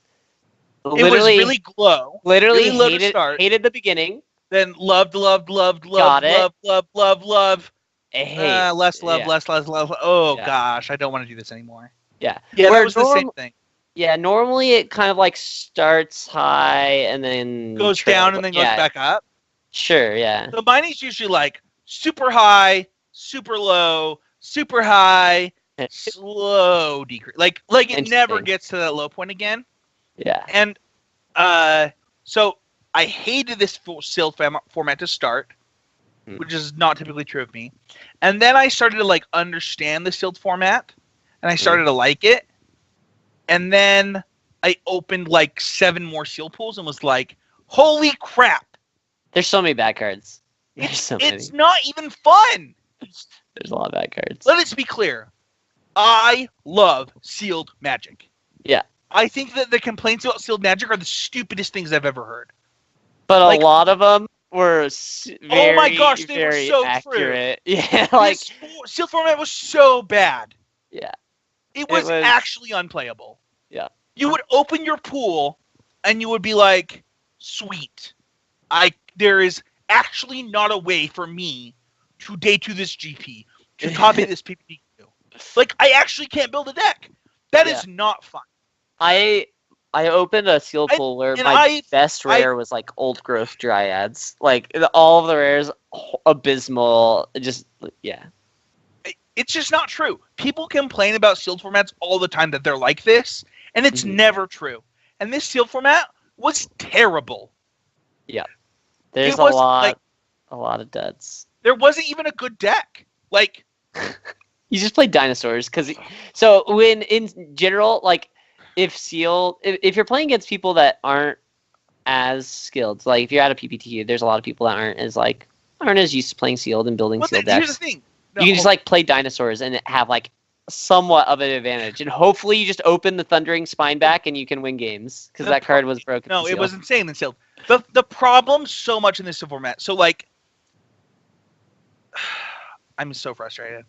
It was really glow. Literally hated the beginning. Then loved. Got it. Love. Hate. Less love. Oh gosh, I don't want to do this anymore. Yeah. Yeah, that was the same thing. Yeah, normally it kind of like starts high and then goes down and then goes back up. Sure, yeah. So mine is usually like super high, super low, super high, slow decrease. Like it never gets to that low point again. Yeah. And so I hated this sealed format to start, which is not typically true of me. And then I started to like understand the sealed format, and I started to like it. And then I opened like 7 more seal pools and was like, "Holy crap! There's so many bad cards. It's not even fun." There's a lot of bad cards. Let us be clear. I love sealed magic. Yeah. I think that the complaints about sealed magic are the stupidest things I've ever heard. But like, a lot of them were Oh my gosh, they were very so accurate. true. Yeah, like sealed format was so bad. yeah, It was actually unplayable. Yeah. You would open your pool, and you would be like, "Sweet, there is actually not a way for me to day 2 this GP to copy this PPTQ. Like, I actually can't build a deck. That is not fun." I opened a sealed pool where my best rare was like old growth dryads. Like all of the rares abysmal. Just yeah. It's just not true. People complain about sealed formats all the time that they're like this, and it's never true. And this sealed format was terrible. Yeah. There's a lot of duds. There wasn't even a good deck. Like you just played dinosaurs so when in general, like if you're playing against people that aren't as skilled, like if you're at a PPT, there's a lot of people that aren't as used to playing sealed and building sealed decks. Here's the thing. You can just like play dinosaurs and have like somewhat of an advantage, and hopefully you just open the Thundering Spine back and you can win games because that card was broken. No, it was insane in sealed. The problem so much in this format. So like, I'm so frustrated.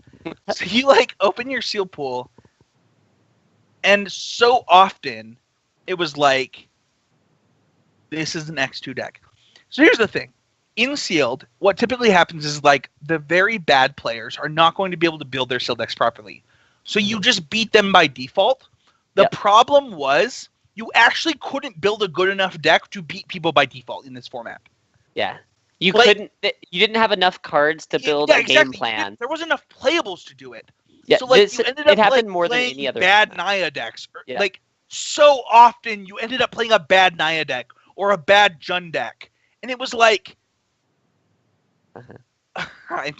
So you like open your sealed pool, and so often it was like, this is an X2 deck. So here's the thing. In sealed, what typically happens is like the very bad players are not going to be able to build their sealed decks properly. So you just beat them by default. The problem was you actually couldn't build a good enough deck to beat people by default in this format. Yeah. You couldn't. You didn't have enough cards to build a game plan. There wasn't enough playables to do it. Yeah, so like you ended up happened more than any other bad Naya decks. Like so often you ended up playing a bad Naya deck or a bad Jund deck, and it was like.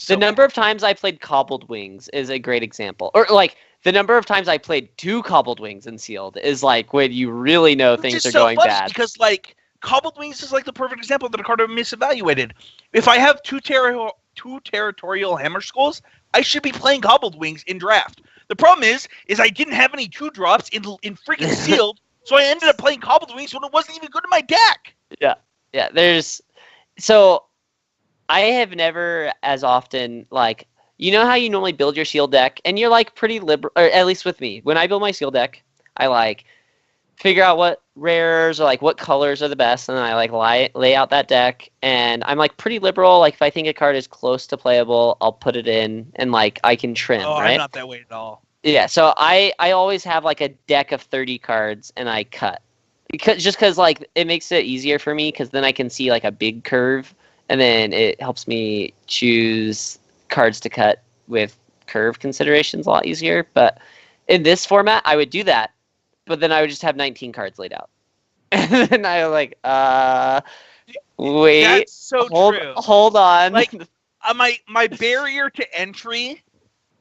The number of times I played Cobbled Wings is a great example. Or like the number of times I played 2 Cobbled Wings in sealed is like when you really know things are going bad. Because like Cobbled Wings is like the perfect example that a card I've misevaluated. If I have two territorial Hammer Skulls, I should be playing Cobbled Wings in draft. The problem is I didn't have any 2-drops in freaking sealed, so I ended up playing Cobbled Wings when it wasn't even good in my deck. Yeah. I have never as often, like, you know how you normally build your sealed deck, and you're, like, pretty liberal, or at least with me. When I build my sealed deck, I, like, figure out what rares or, like, what colors are the best, and then I, like, lay out that deck, and I'm, like, pretty liberal. Like, if I think a card is close to playable, I'll put it in, and, like, I can trim, right? I'm not that way at all. Yeah, so I always have, like, a deck of 30 cards, and I cut. Because, like, it makes it easier for me, because then I can see, like, a big curve. And then it helps me choose cards to cut with curve considerations a lot easier. But in this format, I would do that. But then I would just have 19 cards laid out. And then I was like, wait. That's so true. Hold on. Like, my barrier to entry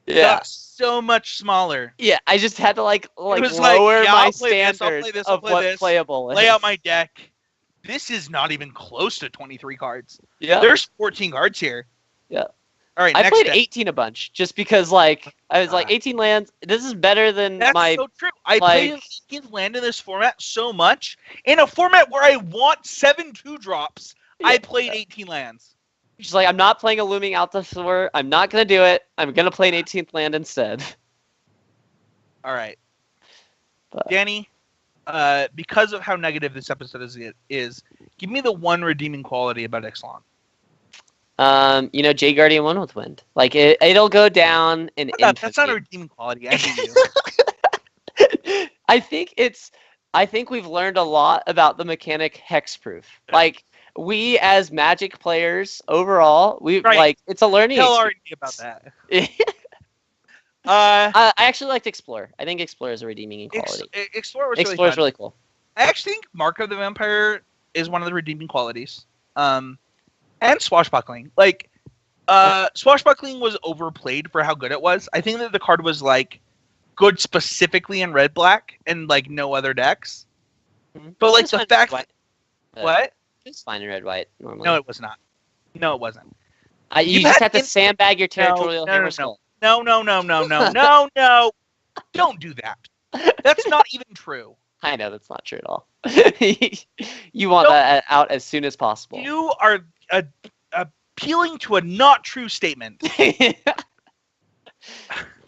got so much smaller. Yeah, I just had to like lower my standards of what's playable. Lay out my deck. This is not even close to 23 cards. Yeah. There's 14 cards here. Yeah. All right, I played 18 a bunch just because, like, I was like, 18 lands, this is better than That's so true. I played an 18th land in this format so much. In a format where I want 7 2-drops, I played 18 lands. She's like, I'm not playing a Looming Allosaur. I'm not going to do it. I'm going to play an 18th land instead. All right. Danny, because of how negative this episode is, give me the one redeeming quality about Ixalan. J Guardian 1 with Wind. Like, it'll go down in infinity. That's not a redeeming quality. I hate you. I think we've learned a lot about the mechanic hexproof. Like, we as Magic players overall, it's a learning Tell R&D about that. I actually liked Explore. I think Explore is a redeeming quality. Explore was really cool. I actually think Mark of the Vampire is one of the redeeming qualities. And Swashbuckling. Like, Swashbuckling was overplayed for how good it was. I think that the card was, like, good specifically in red-black and, like, no other decks. Mm-hmm. But, like, the fact that... What? It's fine in red-white, normally. No, it was not. No, it wasn't. You just have to sandbag your territorial hammer skull. No. Don't do that. That's not even true. I know that's not true at all. You want that out as soon as possible. appealing to a not true statement.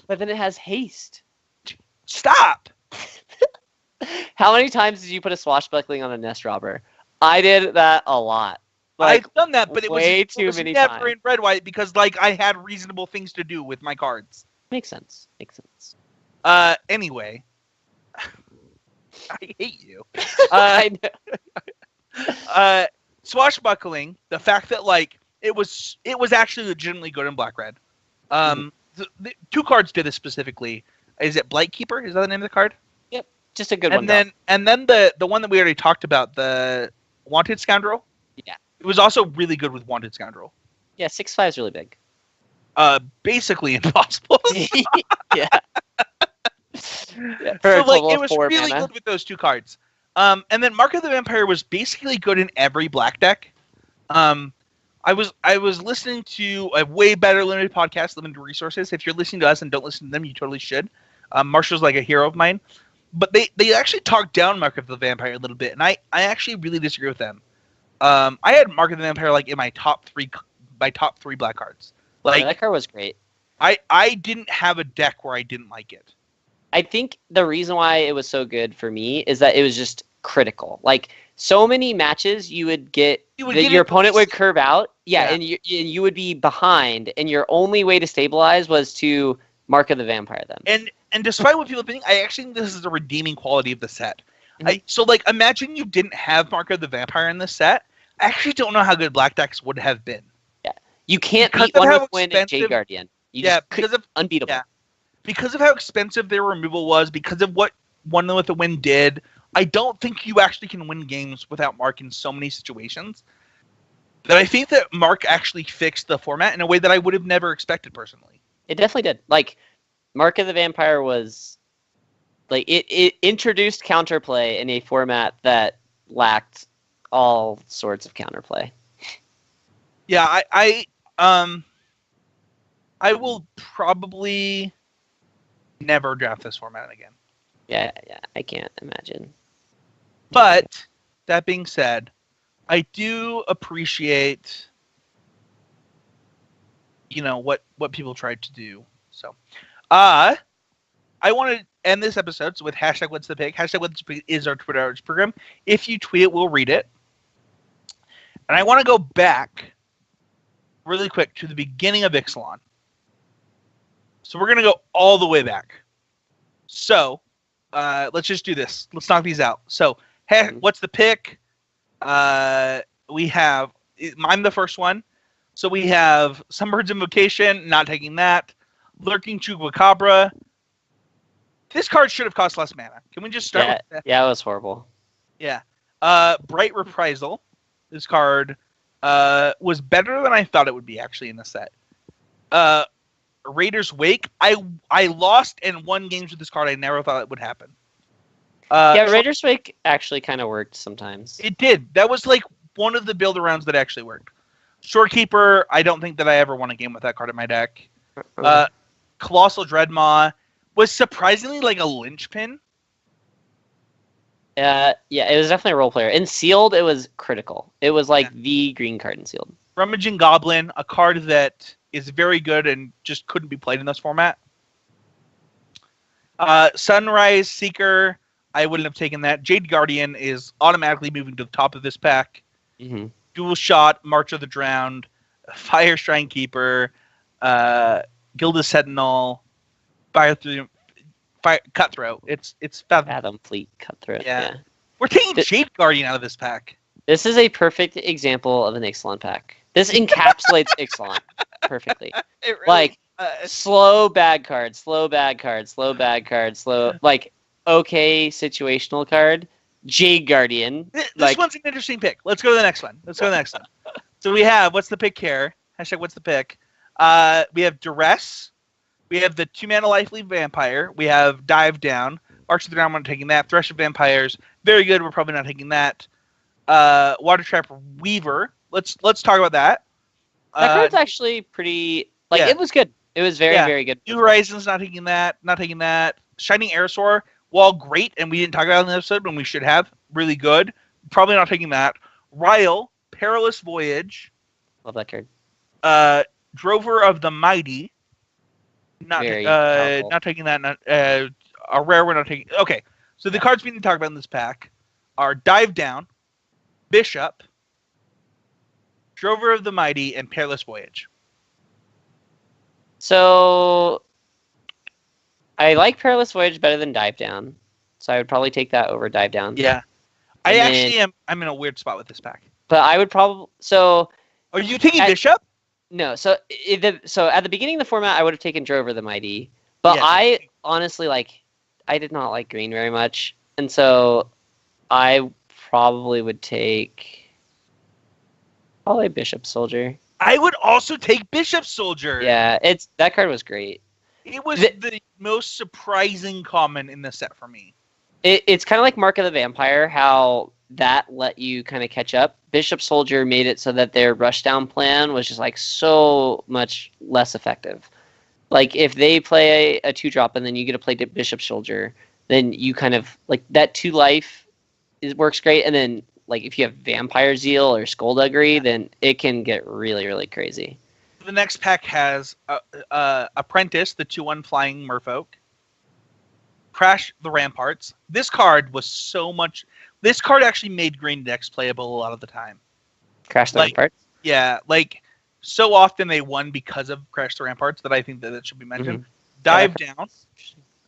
But then it has haste. Stop. How many times did you put a swashbuckling on a nest robber? I did that a lot. Like, I've done that, but it was many never times. in red white because like I had reasonable things to do with my cards. Makes sense. Anyway, I hate you. I know. Swashbuckling, the fact that like it was actually legitimately good in black red. The two cards did this specifically. Is it Blightkeeper? Is that the name of the card? Yep, just a good and one. And then the one that we already talked about, the Wanted Scoundrel. Yeah, it was also really good with Wanted Scoundrel. Yeah, 6/5 is really big. Basically impossible. Yeah. So like it was really good with those two cards. And then Mark of the Vampire was basically good in every black deck. I was listening to a way better limited podcast, Limited Resources. If you're listening to us and don't listen to them, you totally should. Marshall's like a hero of mine. But they actually talked down Mark of the Vampire a little bit, and I actually really disagree with them. I had Mark of the Vampire like in my top three black cards. Like yeah, that card was great. I didn't have a deck where I didn't like it. I think the reason why it was so good for me is that it was just critical. Like so many matches, you would get your opponent would curve out, and you would be behind, and your only way to stabilize was to Mark of the Vampire them. And despite what people think, I actually think this is a redeeming quality of the set. Mm-hmm. So like imagine you didn't have Mark of the Vampire in this set. I actually don't know how good black decks would have been. Yeah, you can't beat One with Wind and Jade Guardian. Because of unbeatable. Yeah. Because of how expensive their removal was, because of what One with the Wind did, I don't think you actually can win games without Mark in so many situations. That I think that Mark actually fixed the format in a way that I would have never expected personally. It definitely did. Like, Mark of the Vampire was like it introduced counterplay in a format that lacked all sorts of counterplay. Yeah, I will probably never draft this format again. Yeah, I can't imagine. But that being said, I do appreciate, what people tried to do. So, I want to end this episode with hashtag What's the Pick. Hashtag What's the Pick is our Twitter outreach program. If you tweet it, we'll read it. And I want to go back really quick to the beginning of Ixalan. So we're going to go all the way back. So let's just do this. Let's knock these out. So, what's the pick? We have, I'm the first one. So we have Sunbird's Invocation, not taking that. Lurking Chupacabra. This card should have cost less mana. Can we just start with that? Yeah, it was horrible. Yeah. Bright Reprisal. This card was better than I thought it would be actually in the set. Raider's Wake. I lost and won games with this card. I never thought it would happen. Raider's Wake actually kind of worked sometimes. It did. That was like one of the build-arounds that actually worked. Shorekeeper. I don't think that I ever won a game with that card in my deck. Colossal Dreadmaw was surprisingly like a linchpin. Yeah, it was definitely a role player. In Sealed, it was critical. It was like the green card in Sealed. Rummaging Goblin, a card that is very good and just couldn't be played in this format. Sunrise Seeker, I wouldn't have taken that. Jade Guardian is automatically moving to the top of this pack. Mm-hmm. Dual Shot, March of the Drowned, Fire Shrine Keeper, Gilda Sentinel, Cutthroat. It's Fathom Fleet Cutthroat. Yeah. We're taking Jade Guardian out of this pack. This is a perfect example of an Ixalan pack. This encapsulates Ixalan perfectly. It really slow bad card, slow bad card, slow bad card, slow okay situational card. Jade Guardian. This one's an interesting pick. Let's go to the next one. So we have what's the pick here? Hashtag what's the pick? We have Duress. We have the 2-mana Life-Lead Vampire. We have Dive Down. Arch of the Ground, we're not taking that. Thresh of Vampires. Very good. We're probably not taking that. Water Trap Weaver. Let's talk about that. That card's actually pretty. It was good. It was very, very good. New Horizons, not taking that. Not taking that. Shining Aerosaur, while great, and we didn't talk about it in the episode when we should have. Really good. Probably not taking that. Ryle, Perilous Voyage. Love that card. Drover of the Mighty. Not taking that. A rare we're not taking. Okay, so the cards we need to talk about in this pack are Dive Down, Bishop, Drover of the Mighty, and Perilous Voyage. So I like Perilous Voyage better than Dive Down, so I would probably take that over Dive Down. Yeah, I'm in a weird spot with this pack. But I would probably Are you taking Bishop? No, so at the beginning of the format, I would have taken Drover the Mighty, but yeah. I honestly I did not like green very much, and so I probably would take Bishop Soldier. I would also take Bishop Soldier. Yeah, that card was great. It was the most surprising common in the set for me. It's kind of like Mark of the Vampire, how that let you kind of catch up. Bishop Soldier made it so that their rushdown plan was just so much less effective. Like if they play a 2-drop and then you get to play Bishop Soldier, then you kind of that 2 life works great. And then if you have Vampire Zeal or Skullduggery, then it can get really, really crazy. The next pack has Apprentice, the 2/1 flying Merfolk. Crash the Ramparts. This card was so much. This card actually made green decks playable a lot of the time. Crash the Ramparts? Yeah, so often they won because of Crash the Ramparts that I think that should be mentioned. Mm-hmm. Dive Down.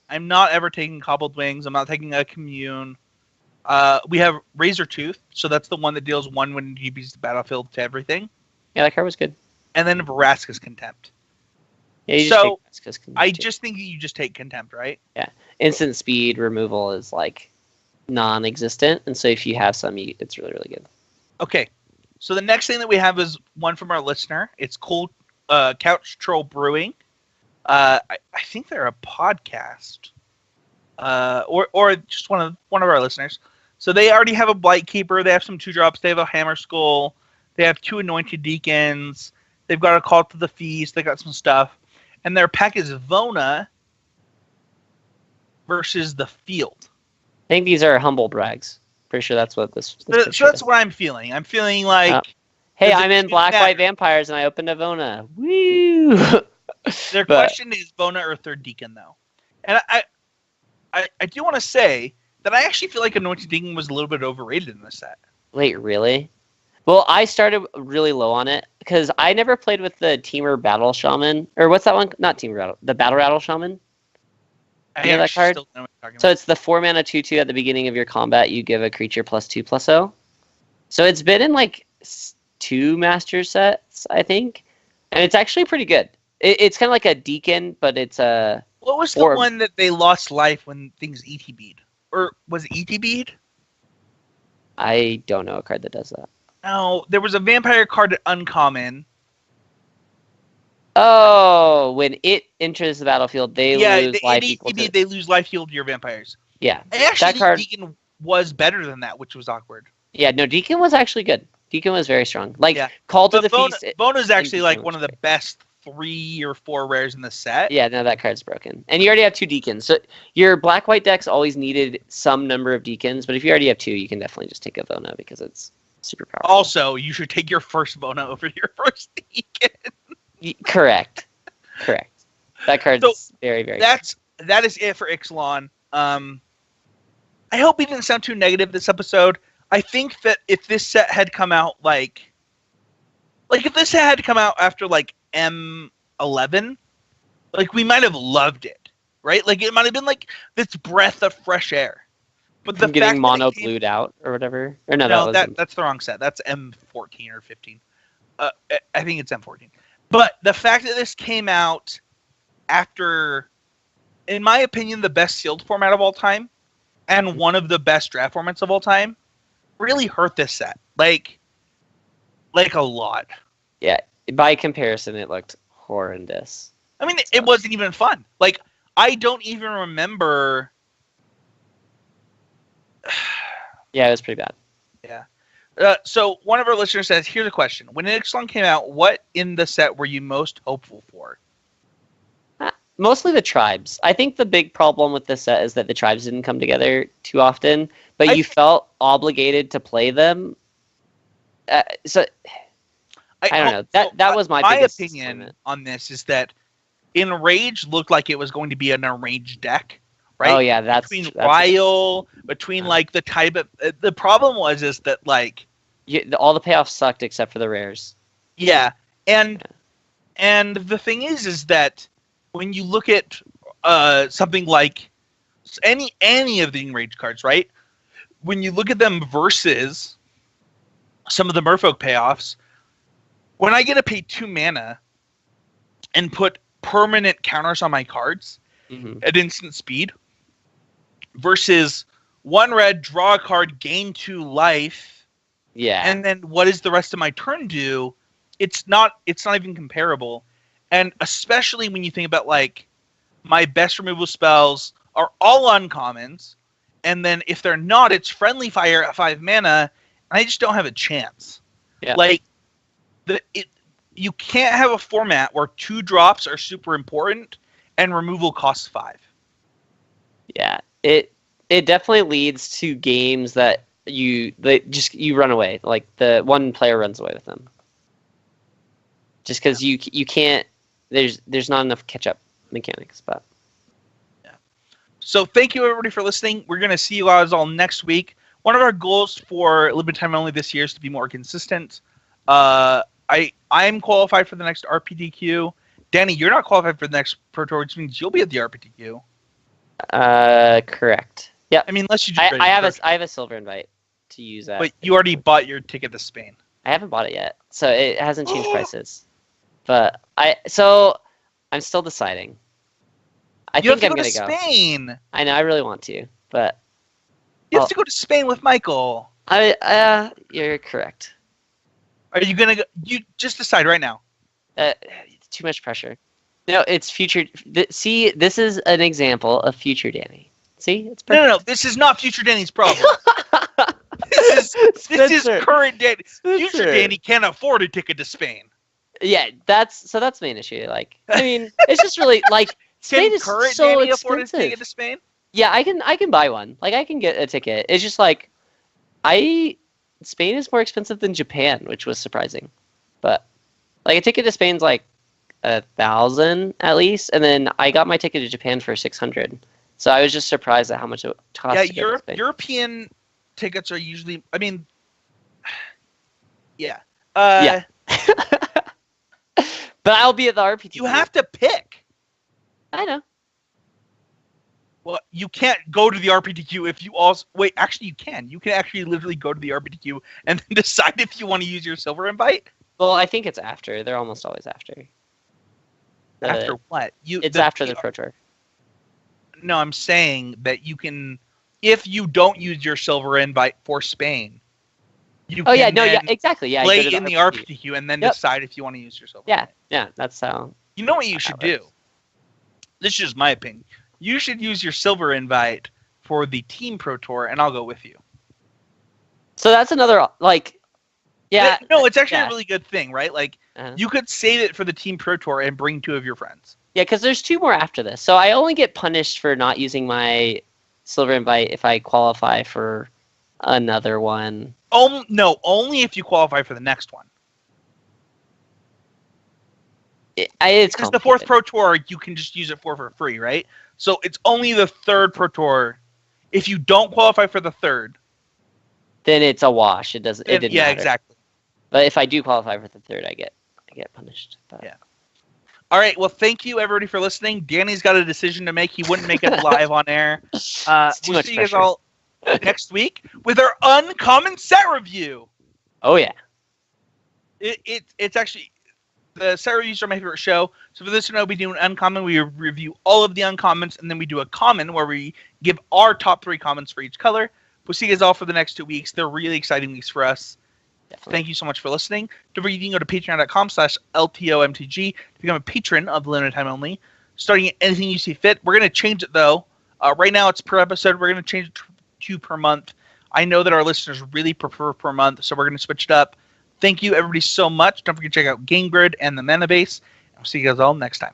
I'm not ever taking Cobbled Wings. I'm not taking a Commune. We have Razor Tooth, so that's the one that deals 1 when you beat the battlefield to everything. Yeah, that card was good. And then Vraska's Contempt. Yeah, you just take Vraska's Contempt. I just think you just take Contempt, right? Yeah. Instant speed removal is non-existent, and so if you have some, it's really, really good. Okay, so the next thing that we have is one from our listener. It's called Couch Troll Brewing. I think they're a podcast, or just one of our listeners. So they already have a Blight Keeper. They have some 2-drops. They have a Hammer Skull. They have 2 Anointed Deacons. They've got a Call to the Feast. They got some stuff, and their pack is Vona versus the Field. I think these are humble brags. Pretty sure that's what this so that's what I'm feeling. I'm feeling hey, I'm in Black-White Vampires and I opened a Vona. Woo! Their question is Vona or 3rd Deacon, though. And I do want to say that I actually feel like Anointed Deacon was a little bit overrated in this set. Wait, really? Well, I started really low on it because I never played with the Teamer Battle Shaman. Or what's that one? Not Teamer Battle. The Battle Rattle Shaman? You know that card? So it's the 4-mana 2/2 at the beginning of your combat. You give a creature +2/+0. So it's been in 2 master sets, I think, and it's actually pretty good. It's kind of like a Deacon, but it's a. What was the one that they lost life when things ETB'd? Or was it ETB'd? I don't know a card that does that. No, there was a vampire card at Uncommon. Oh, when it enters the battlefield, they lose life equal to... They lose life equal to your vampires. Yeah. And actually, that card... Deacon was better than that, which was awkward. Yeah, no, Deacon was actually good. Deacon was very strong. Call to the Feast... Vona's actually one of the best 3 or 4 rares in the set. Yeah, no, that card's broken. And you already have 2 Deacons. So your Black-White decks always needed some number of Deacons, but if you already have 2, you can definitely just take a Vona because it's super powerful. Also, you should take your first Vona over your first Deacon. Correct. That card's very, very that is it for Ixalan. I hope we didn't sound too negative this episode. I think that if this set had come out if this set had come out after M11, we might have loved it, right? It might have been this breath of fresh air. But the getting mono blued out or whatever. Or no, that's the wrong set. That's M14 or 15. I think it's M14. But the fact that this came out after, in my opinion, the best sealed format of all time, and one of the best draft formats of all time, really hurt this set. A lot. Yeah, by comparison, it looked horrendous. I mean, it wasn't even fun. I don't even remember. Yeah, it was pretty bad. Yeah. So one of our listeners says, here's a question. When Ixalan came out, what in the set were you most hopeful for? Mostly the tribes. I think the big problem with this set is that the tribes didn't come together too often, but you felt obligated to play them. I I don't know. That was my biggest opinion disappointment. on this is that Enrage looked like it was going to be an Enrage deck, right? Oh yeah, that's Rile, between like the type of the problem is that like all the payoffs sucked except for the rares. Yeah, and the thing is that when you look at something like any of the Enrage cards, right? When you look at them versus some of the Merfolk payoffs, when I get to pay 2 mana and put permanent counters on my cards at instant speed versus 1 red, draw a card, gain 2 life, and then what does the rest of my turn do? It's not even comparable. And especially when you think about like my best removal spells are all uncommons, and then if they're not, it's friendly fire at 5 mana, and I just don't have a chance. Yeah. Like you can't have a format where 2 drops are super important and removal costs 5. Yeah, it definitely leads to games that you run away. Like the one player runs away with them, just because you can't. There's not enough catch up mechanics. But so thank you everybody for listening. We're gonna see you guys all next week. One of our goals for limited time only this year is to be more consistent. I'm qualified for the next RPTQ. Danny, you're not qualified for the next Pro Tour, which means you'll be at the RPTQ. Correct. Yeah. I mean, unless you just I have a silver invite to use that. But you already bought your ticket to Spain. I haven't bought it yet, so it hasn't changed prices. But I'm still deciding. I think I'm gonna go to Spain. I know, I really want to, but you have to go to Spain with Michael. You're correct. Are you gonna go? You just decide right now. Too much pressure. No, it's future. See, this is an example of future Danny. See, it's perfect. No. This is not future Danny's problem. this is current Danny. Future Danny can't afford a ticket to Spain. Yeah, that's the main issue. Like, I mean, it's just really like Spain is so Danny expensive. afford a ticket to Spain? Yeah, I can buy one. Like, I can get a ticket. It's just like Spain is more expensive than Japan, which was surprising. But like a ticket to Spain's like 1,000 at least, and then I got my ticket to Japan for 600. So I was just surprised at how much it cost. Yeah, European tickets are usually. I mean, yeah. Yeah. But I'll be at the RPTQ. You have to pick. I know. Well, you can't go to the RPTQ if you also... Wait, actually you can. You can actually literally go to the RPTQ and then decide if you want to use your silver invite. Well, I think it's after. They're almost always after. After what? It's after the Pro Tour. No, I'm saying that you can... If you don't use your silver invite for Spain, you can exactly. Yeah, play in the RPTQ and then decide if you want to use your silver invite. Yeah, that's how... You know what you should do? This is just my opinion. You should use your silver invite for the Team Pro Tour, and I'll go with you. So that's another, like, yeah. No, it's actually a really good thing, right? Like, you could save it for the Team Pro Tour and bring 2 of your friends. Yeah, because there's 2 more after this. So I only get punished for not using my silver invite if I qualify for another one. No, only if you qualify for the next one. It's because the 4th Pro Tour, you can just use it for free, right? So it's only the 3rd Pro Tour. If you don't qualify for the 3rd, then it's a wash. It didn't matter. Exactly. But if I do qualify for the 3rd, I get punished. But. Yeah. All right. Well, thank you everybody for listening. Danny's got a decision to make. He wouldn't make it live on air. We'll see you guys all next week with our uncommon set review. Oh yeah. It's actually. The set reviews are my favorite show. So for this one, we do an uncommon. We review all of the uncommons, and then we do a common where we give our top 3 commons for each color. We'll see you guys all for the next 2 weeks. They're really exciting weeks for us. Definitely. Thank you so much for listening. Don't forget you can go to patreon.com/LTOMTG to become a patron of Limited Time Only. Starting at anything you see fit. We're going to change it, though. Right now it's per episode. We're going to change it to per month. I know that our listeners really prefer per month, so we're going to switch it up. Thank you, everybody, so much. Don't forget to check out Game Grid and the Mana Base. I'll see you guys all next time.